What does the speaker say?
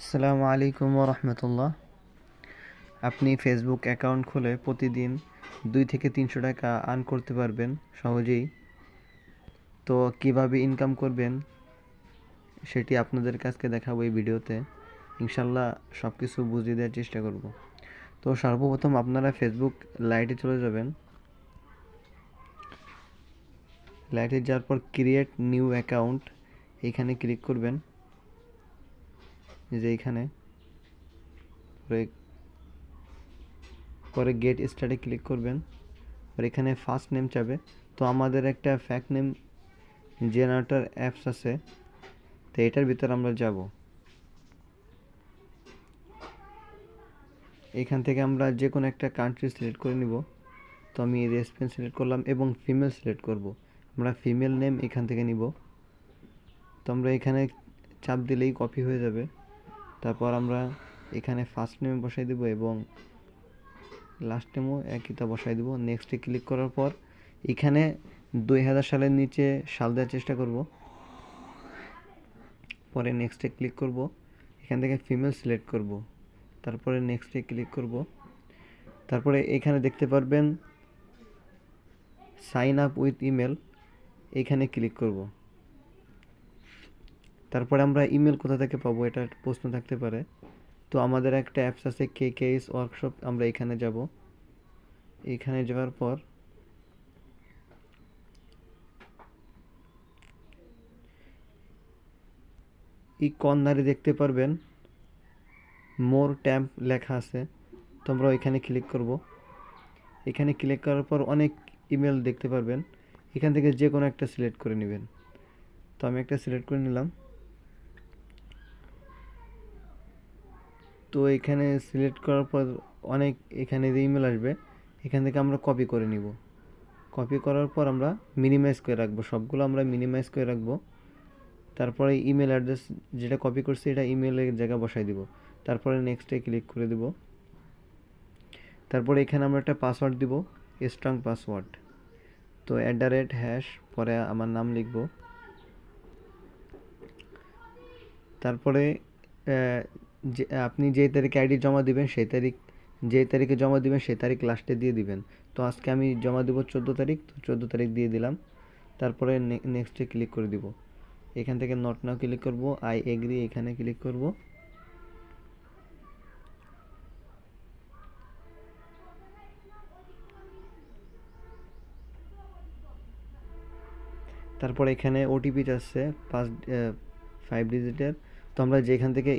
আসসালামু আলাইকুম রহমতুল্লাহ। আপনি ফেসবুক অ্যাকাউন্ট খুলে প্রতিদিন 2 থেকে 300 টাকা আর্ন করতে পারবেন সহজেই। তো কিভাবে ইনকাম করবেন সেটি আপনাদের কাছকে দেখাবো এই ভিডিওতে। ইনশাল্লাহ সব কিছু বুঝিয়ে দেওয়ার চেষ্টা করব। তো সর্বপ্রথম আপনারা ফেসবুক লাইটে চলে যাবেন। লাইটে যাওয়ার পর ক্রিয়েট নিউ অ্যাকাউন্ট এইখানে ক্লিক করবেন। যে এইখানে পরে গেট স্টার্টে ক্লিক করবেন। আর এখানে ফার্স্ট নেম চাবে। তো আমাদের একটা ফ্যাক্ট নেম জেনারেটর অ্যাপস আছে, তো এটার ভিতর আমরা যাব। এখান থেকে আমরা যে কোনো একটা কান্ট্রি সিলেক্ট করে নিব। তো আমি রেসপেন সিলেক্ট করলাম এবং ফিমেল সিলেক্ট করব। আমরা ফিমেল নেম এখান থেকে নিব। তো আমরা এখানে চাপ দিলেই কপি হয়ে যাবে। তারপর আমরা এখানে ফার্স্ট নেম বসাই দেব এবং লাস্ট নেমও একইটা বসাই দেব। নেক্সটে ক্লিক করার পর এখানে 2000 সালের নিচে সাল দেওয়ার চেষ্টা করব। পরে নেক্সটে ক্লিক করব। এখান থেকে ফিমেল সিলেক্ট করব। তারপরে নেক্সটে ক্লিক করব। তারপরে এখানে দেখতে পারবেন সাইন আপ উইথ ইমেল, এখানে ক্লিক করব। তারপরে আমরা ইমেল কোথা থেকে পাবো এটা প্রশ্ন থাকতে পারে। তো আমাদের একটা অ্যাপস আছে KKS ওয়ার্কশপ, আমরা এখানে যাব। এখানে যাওয়ার পর এই কর্নারে দেখতে পারবেন মোর ট্যাম্প লেখা আছে। তো আমরা এখানে ক্লিক করব। এখানে ক্লিক করার পর অনেক ইমেল দেখতে পারবেন। এখান থেকে যে কোনো একটা সিলেক্ট করে নেবেন। তো আমি একটা সিলেক্ট করে নিলাম। তো এখানে সিলেক্ট করার পর অনেক এখানে যে ইমেল আসবে, এখান থেকে আমরা কপি করে নিব। কপি করার পর আমরা মিনিমাইজ করে রাখবো, সবগুলো আমরা মিনিমাইজ করে রাখবো। তারপরে ইমেল অ্যাড্রেস যেটা কপি করছি এটা ইমেলের জায়গা বসাই দিব। তারপরে নেক্সটে ক্লিক করে দিব। তারপরে এখানে আমরা একটা পাসওয়ার্ড দিব, স্ট্রং পাসওয়ার্ড। তো @# পরে আমার নাম লিখব। তারপরে যে আপনি যে তারিখে আইডি জমা দিবেন সেই তারিখ, যে তারিখে জমা দিবেন সেই তারিখ লাস্টে দিয়ে দিবেন। তো আজকে আমি জমা দেব 14 তারিখ, তো 14 তারিখ দিয়ে দিলাম। তারপরে নেক্সটে ক্লিক করে দিব। এখান থেকে নট নাও ক্লিক করব, আই এগ্রি এখানে ক্লিক করব। তারপর এখানে ওটিপি চাচ্ছে 5 ডিজিটের। তো আমরা যেখান থেকে